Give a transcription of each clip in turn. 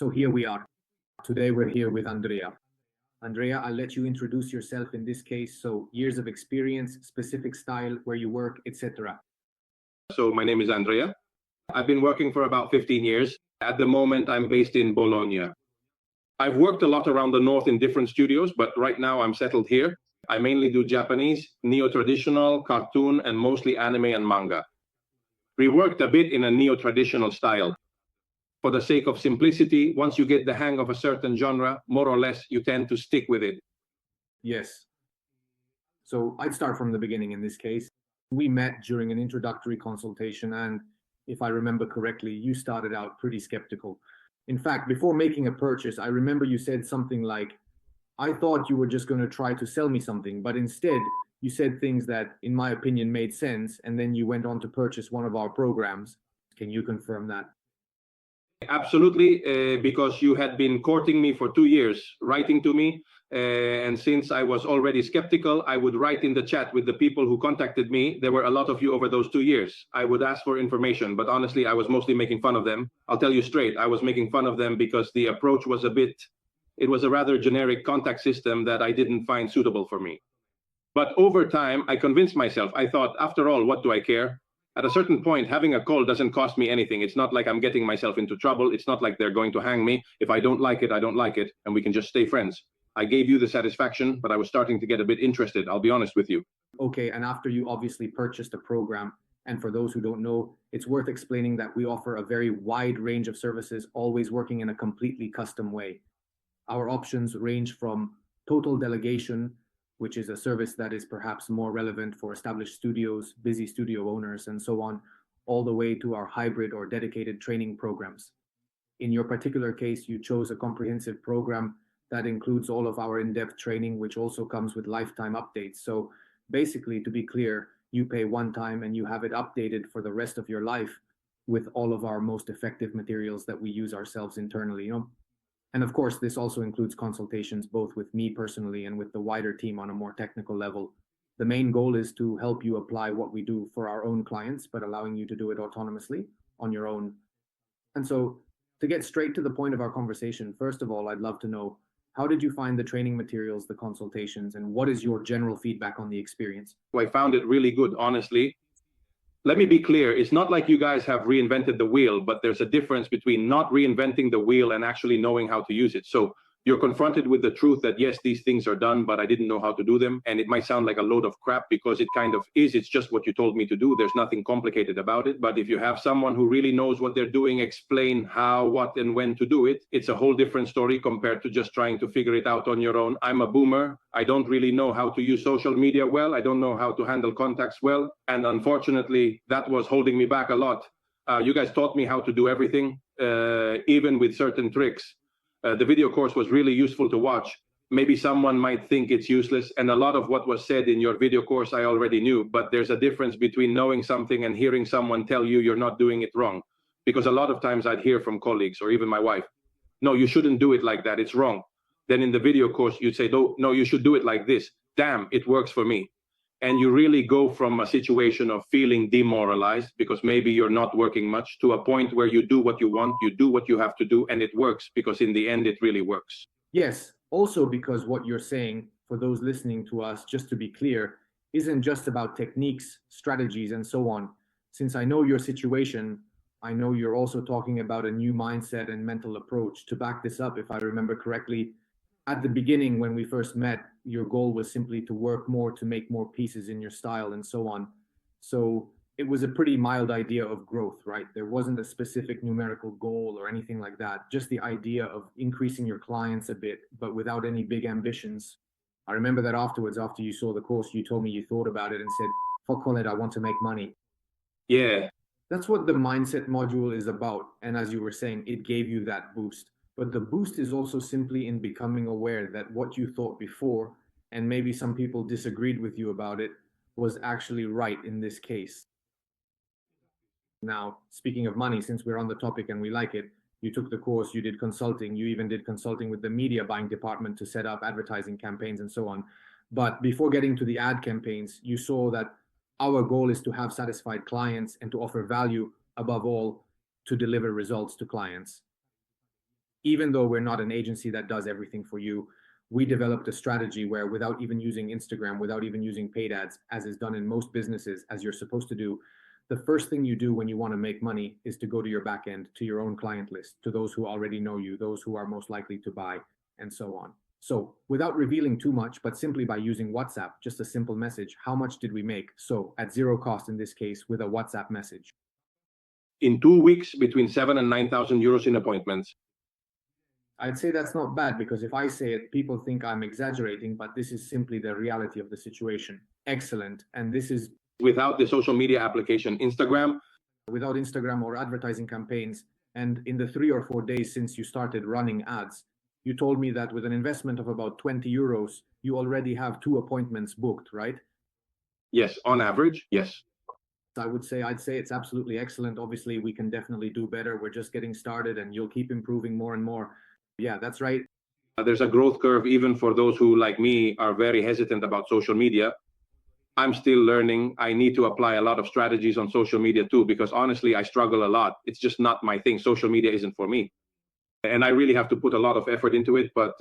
So here we are. Today we're here with Andrea. Andrea, I'll let you introduce yourself in this case. So years of experience, specific style, where you work, etc. So my name is Andrea. I've been working for about 15 years. At the moment, I'm based in Bologna. I've worked a lot around the north in different studios, but right now I'm settled here. I mainly do Japanese, neo-traditional, cartoon, and mostly anime and manga. We worked a bit in a neo-traditional style. For the sake of simplicity, once you get the hang of a certain genre, more or less, you tend to stick with it. Yes. So I'd start from the beginning in this case. We met during an introductory consultation, and if I remember correctly, you started out pretty skeptical. In fact, before making a purchase, I remember you said something like, I thought you were just going to try to sell me something, but instead you said things that, in my opinion, made sense, and then you went on to purchase one of our programs. Can you confirm that? Absolutely, because you had been courting me for 2 years, writing to me. And since I was already skeptical, I would write in the chat with the people who contacted me. There were a lot of you over those 2 years. I would ask for information, but honestly, I was mostly making fun of them. I'll tell you straight, I was making fun of them because the approach was it was a rather generic contact system that I didn't find suitable for me. But over time, I convinced myself. I thought, after all, what do I care? At a certain point, having a call doesn't cost me anything. It's not like I'm getting myself into trouble. It's not like they're going to hang me. If I don't like it, I don't like it, and we can just stay friends. I gave you the satisfaction, but I was starting to get a bit interested, I'll be honest with you. Okay, and after you obviously purchased a program, and for those who don't know, it's worth explaining that we offer a very wide range of services, always working in a completely custom way. Our options range from total delegation, which is a service that is perhaps more relevant for established studios, busy studio owners, and so on, all the way to our hybrid or dedicated training programs. In your particular case, you chose a comprehensive program that includes all of our in-depth training, which also comes with lifetime updates. So basically, to be clear, you pay one time and you have it updated for the rest of your life with all of our most effective materials that we use ourselves internally. And of course, this also includes consultations both with me personally and with the wider team on a more technical level. The main goal is to help you apply what we do for our own clients, but allowing you to do it autonomously on your own. And so, to get straight to the point of our conversation, first of all, I'd love to know, how did you find the training materials, the consultations, and what is your general feedback on the experience? I found it really good, honestly. Let me be clear, it's not like you guys have reinvented the wheel, but there's a difference between not reinventing the wheel and actually knowing how to use it. So you're confronted with the truth that yes, these things are done, but I didn't know how to do them. And it might sound like a load of crap because it kind of is. It's just what you told me to do. There's nothing complicated about it. But if you have someone who really knows what they're doing, explain how, what, and when to do it, it's a whole different story compared to just trying to figure it out on your own. I'm a boomer. I don't really know how to use social media well. I don't know how to handle contacts well. And unfortunately, that was holding me back a lot. You guys taught me how to do everything, even with certain tricks. The video course was really useful to watch. Maybe someone might think it's useless, and a lot of what was said in your video course I already knew, but there's a difference between knowing something and hearing someone tell you you're not doing it wrong. Because a lot of times I'd hear from colleagues or even my wife, no, you shouldn't do it like that, it's wrong. Then in the video course, you'd say, no, you should do it like this. Damn, it works for me. And you really go from a situation of feeling demoralized because maybe you're not working much to a point where you do what you want, you do what you have to do, and it works because in the end, it really works. Yes, also because what you're saying, for those listening to us, just to be clear, isn't just about techniques, strategies, and so on. Since I know your situation, I know you're also talking about a new mindset and mental approach. To back this up, if I remember correctly, at the beginning when we first met, your goal was simply to work more, to make more pieces in your style and so on. So it was a pretty mild idea of growth, right? There wasn't a specific numerical goal or anything like that. Just the idea of increasing your clients a bit, but without any big ambitions. I remember that afterwards, after you saw the course, you told me you thought about it and said, fuck all it, I want to make money. Yeah. That's what the mindset module is about. And as you were saying, it gave you that boost. But the boost is also simply in becoming aware that what you thought before, and maybe some people disagreed with you about it, was actually right in this case. Now, speaking of money, since we're on the topic and we like it, you took the course, you did consulting, you even did consulting with the media buying department to set up advertising campaigns and so on. But before getting to the ad campaigns, you saw that our goal is to have satisfied clients and to offer value, above all, to deliver results to clients. Even though we're not an agency that does everything for you, we developed a strategy where, without even using Instagram, without even using paid ads, as is done in most businesses, as you're supposed to do, the first thing you do when you want to make money is to go to your back end, to your own client list, to those who already know you, those who are most likely to buy, and so on. So without revealing too much, but simply by using WhatsApp, just a simple message, how much did we make? So at zero cost in this case, with a WhatsApp message. In 2 weeks, between 7 and 9,000 euros in appointments. I'd say that's not bad, because if I say it, people think I'm exaggerating, but this is simply the reality of the situation. Excellent. And this is Without the social media application, Instagram. Without Instagram or advertising campaigns. And in the 3 or 4 days since you started running ads, you told me that with an investment of about 20 euros, you already have 2 appointments booked, right? Yes, on average, yes. I'd say it's absolutely excellent. Obviously, we can definitely do better. We're just getting started, and you'll keep improving more and more. Yeah, that's right. There's a growth curve even for those who, like me, are very hesitant about social media. I'm still learning. I need to apply a lot of strategies on social media too, because honestly, I struggle a lot. It's just not my thing. Social media isn't for me. And I really have to put a lot of effort into it. But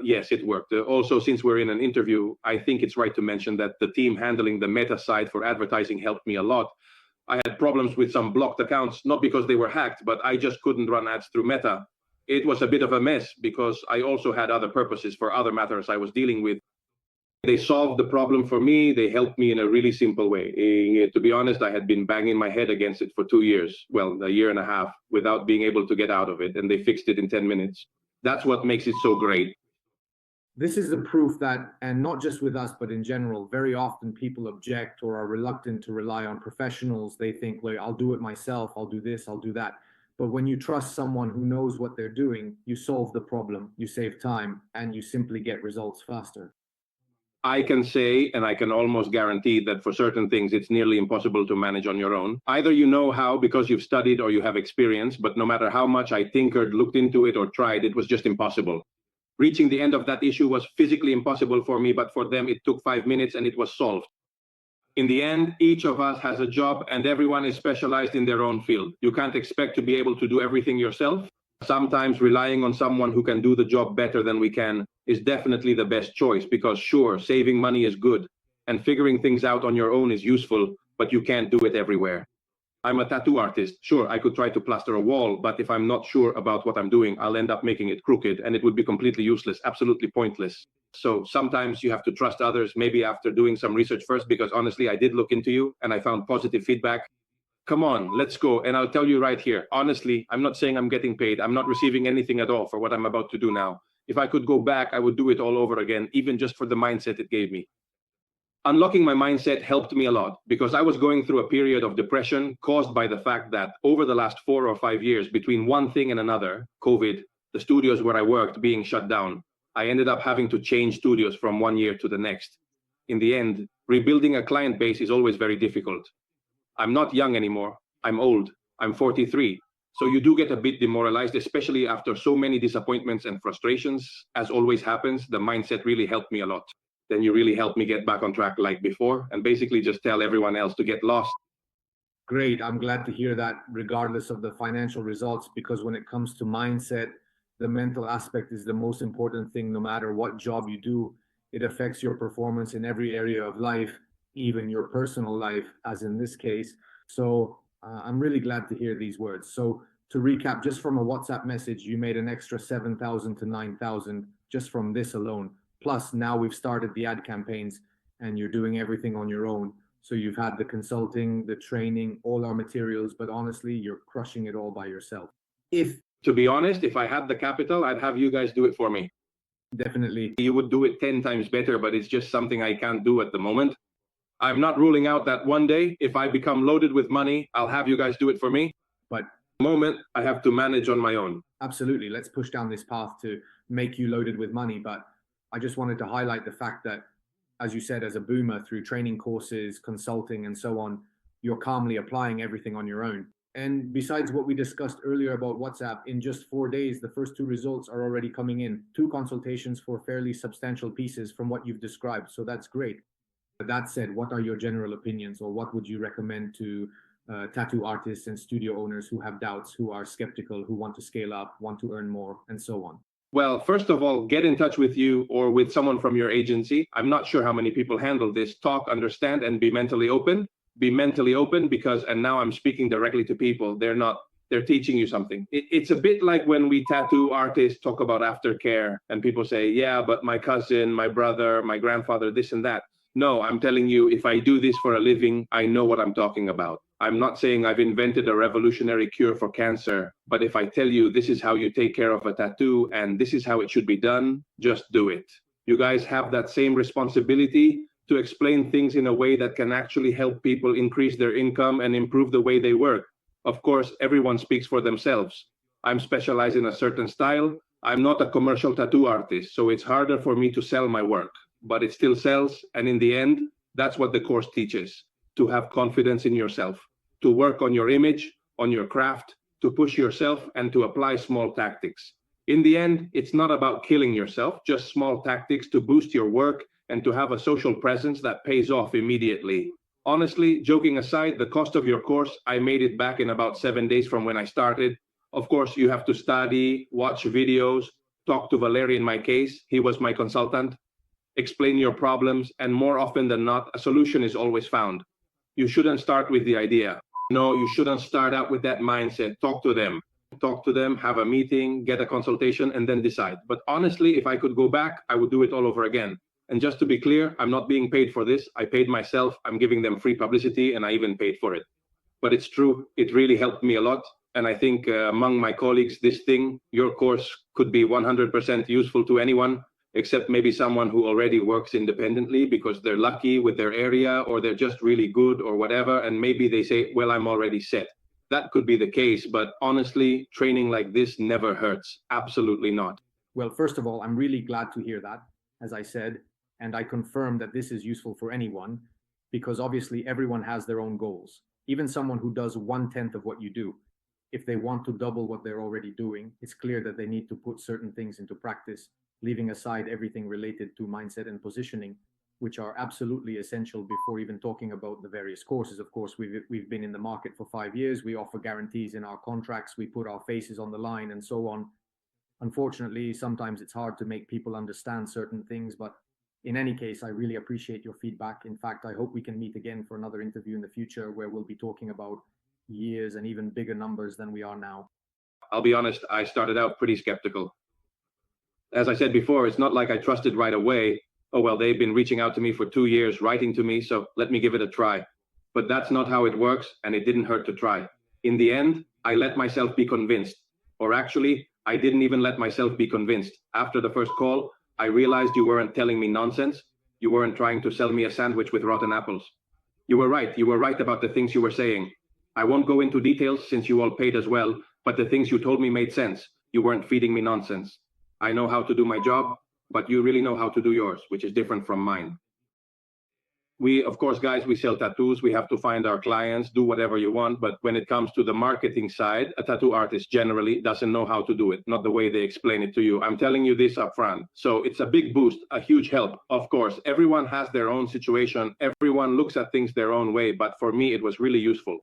yes, it worked. Also, since we're in an interview, I think it's right to mention that the team handling the Meta side for advertising helped me a lot. I had problems with some blocked accounts, not because they were hacked, but I just couldn't run ads through Meta. It was a bit of a mess because I also had other purposes for other matters I was dealing with. They solved the problem for me. They helped me in a really simple way. To be honest, I had been banging my head against it for 2 years, well, a year and a half, without being able to get out of it. And they fixed it in 10 minutes. That's what makes it so great. This is the proof that, and not just with us, but in general, very often people object or are reluctant to rely on professionals. They think, like, I'll do it myself, I'll do this, I'll do that. But when you trust someone who knows what they're doing, you solve the problem, you save time, and you simply get results faster. I can say, and I can almost guarantee that for certain things, it's nearly impossible to manage on your own. Either you know how because you've studied or you have experience, but no matter how much I tinkered, looked into it, or tried, it was just impossible. Reaching the end of that issue was physically impossible for me, but for them, it took 5 minutes and it was solved. In the end, each of us has a job and everyone is specialized in their own field. You can't expect to be able to do everything yourself. Sometimes relying on someone who can do the job better than we can is definitely the best choice, because sure, saving money is good and figuring things out on your own is useful, but you can't do it everywhere. I'm a tattoo artist. Sure, I could try to plaster a wall, but if I'm not sure about what I'm doing, I'll end up making it crooked and it would be completely useless, absolutely pointless. So sometimes you have to trust others, maybe after doing some research first, because honestly, I did look into you and I found positive feedback. Come on, let's go. And I'll tell you right here, honestly, I'm not saying I'm getting paid. I'm not receiving anything at all for what I'm about to do now. If I could go back, I would do it all over again, even just for the mindset it gave me. Unlocking my mindset helped me a lot because I was going through a period of depression caused by the fact that over the last 4 or 5 years, between one thing and another, COVID, the studios where I worked being shut down, I ended up having to change studios from one year to the next. In the end, rebuilding a client base is always very difficult. I'm not young anymore. I'm old. I'm 43. So you do get a bit demoralized, especially after so many disappointments and frustrations. As always happens, the mindset really helped me a lot. Then you really helped me get back on track like before and basically just tell everyone else to get lost. Great. I'm glad to hear that, regardless of the financial results, because when it comes to mindset, the mental aspect is the most important thing. No matter what job you do, it affects your performance in every area of life, even your personal life, as in this case. So I'm really glad to hear these words. So to recap, just from a WhatsApp message, you made an extra 7,000 to 9,000 just from this alone. Plus, now we've started the ad campaigns and you're doing everything on your own. So you've had the consulting, the training, all our materials, but honestly, you're crushing it all by yourself. To be honest, if I had the capital, I'd have you guys do it for me. Definitely. You would do it 10 times better, but it's just something I can't do at the moment. I'm not ruling out that one day, if I become loaded with money, I'll have you guys do it for me. But at the moment, I have to manage on my own. Absolutely. Let's push down this path to make you loaded with money. But I just wanted to highlight the fact that, as you said, as a boomer, through training courses, consulting, and so on, you're calmly applying everything on your own. And besides what we discussed earlier about WhatsApp, in just 4 days, the first 2 results are already coming in. 2 consultations for fairly substantial pieces from what you've described. So that's great. That said, what are your general opinions, or what would you recommend to tattoo artists and studio owners who have doubts, who are skeptical, who want to scale up, want to earn more, and so on? Well, first of all, get in touch with you or with someone from your agency. I'm not sure how many people handle this. Talk, understand, and be mentally open. Be mentally open because, and now I'm speaking directly to people, they're teaching you something. It's a bit like when we tattoo artists talk about aftercare and people say, yeah, but my cousin, my brother, my grandfather, this and that. No, I'm telling you, if I do this for a living, I know what I'm talking about. I'm not saying I've invented a revolutionary cure for cancer, but if I tell you this is how you take care of a tattoo and this is how it should be done, just do it. You guys have that same responsibility to explain things in a way that can actually help people increase their income and improve the way they work. Of course, everyone speaks for themselves. I'm specialized in a certain style. I'm not a commercial tattoo artist, so it's harder for me to sell my work, but it still sells. And in the end, that's what the course teaches, to have confidence in yourself, to work on your image, on your craft, to push yourself and to apply small tactics. In the end, it's not about killing yourself, just small tactics to boost your work and to have a social presence that pays off immediately. Honestly, joking aside, the cost of your course, I made it back in about 7 days from when I started. Of course, you have to study, watch videos, talk to Valery in my case. He was my consultant. Explain your problems, and more often than not, a solution is always found. You shouldn't start with the idea. No, you shouldn't start out with that mindset. Talk to them. Talk to them, have a meeting, get a consultation, and then decide. But honestly, if I could go back, I would do it all over again. And just to be clear, I'm not being paid for this. I paid myself. I'm giving them free publicity, and I even paid for it. But it's true. It really helped me a lot. And I think among my colleagues, your course could be 100% useful to anyone, except maybe someone who already works independently because they're lucky with their area or they're just really good or whatever. And maybe they say, well, I'm already set. That could be the case. But honestly, training like this never hurts. Absolutely not. Well, first of all, I'm really glad to hear that, as I said, and I confirm that this is useful for anyone because obviously everyone has their own goals. Even someone who does 1/10 of what you do, if they want to double what they're already doing, it's clear that they need to put certain things into practice, leaving aside everything related to mindset and positioning, which are absolutely essential before even talking about the various courses. Of course, we've been in the market for 5 years. We offer guarantees in our contracts. We put our faces on the line and so on. Unfortunately, sometimes it's hard to make people understand certain things, but in any case, I really appreciate your feedback. In fact, I hope we can meet again for another interview in the future where we'll be talking about years and even bigger numbers than we are now. I'll be honest, I started out pretty skeptical. As I said before, it's not like I trusted right away. Oh, well, they've been reaching out to me for 2 years, writing to me, so let me give it a try. But that's not how it works, and it didn't hurt to try. In the end, I let myself be convinced. Or actually, I didn't even let myself be convinced. After the first call, I realized you weren't telling me nonsense. You weren't trying to sell me a sandwich with rotten apples. You were right. You were right about the things you were saying. I won't go into details since you all paid as well, but the things you told me made sense. You weren't feeding me nonsense. I know how to do my job, but you really know how to do yours, which is different from mine. We, of course, guys, we sell tattoos. We have to find our clients, do whatever you want. But when it comes to the marketing side, a tattoo artist generally doesn't know how to do it, not the way they explain it to you. I'm telling you this up front. So it's a big boost, a huge help. Of course, everyone has their own situation. Everyone looks at things their own way. But for me, it was really useful.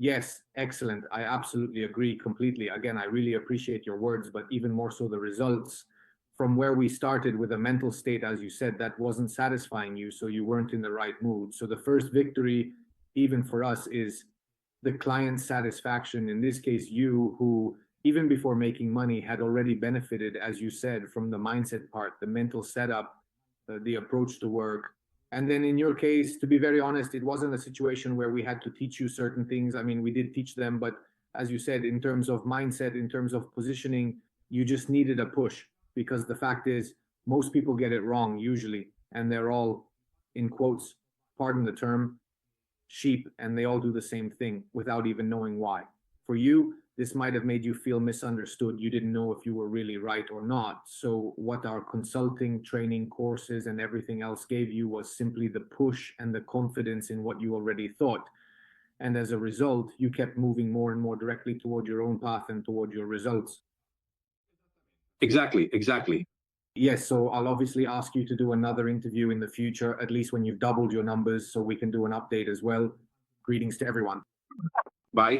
Yes, excellent. I absolutely agree completely. Again, I really appreciate your words, but even more so the results from where we started with a mental state, as you said, that wasn't satisfying you, so you weren't in the right mood. So the first victory, even for us, is the client satisfaction. In this case, you, who even before making money had already benefited, as you said, from the mindset part, the mental setup, the approach to work. And then in your case, to be very honest, it wasn't a situation where we had to teach you certain things. I mean, we did teach them, but as you said, in terms of mindset, in terms of positioning, you just needed a push, because the fact is, most people get it wrong usually, and they're all, in quotes, pardon the term, sheep, and they all do the same thing without even knowing why. For you, this might have made you feel misunderstood. You didn't know if you were really right or not. So what our consulting, training, courses, and everything else gave you was simply the push and the confidence in what you already thought. And as a result, you kept moving more and more directly toward your own path and toward your results. Exactly, exactly. Yes, so I'll obviously ask you to do another interview in the future, at least when you've doubled your numbers, so we can do an update as well. Greetings to everyone. Bye.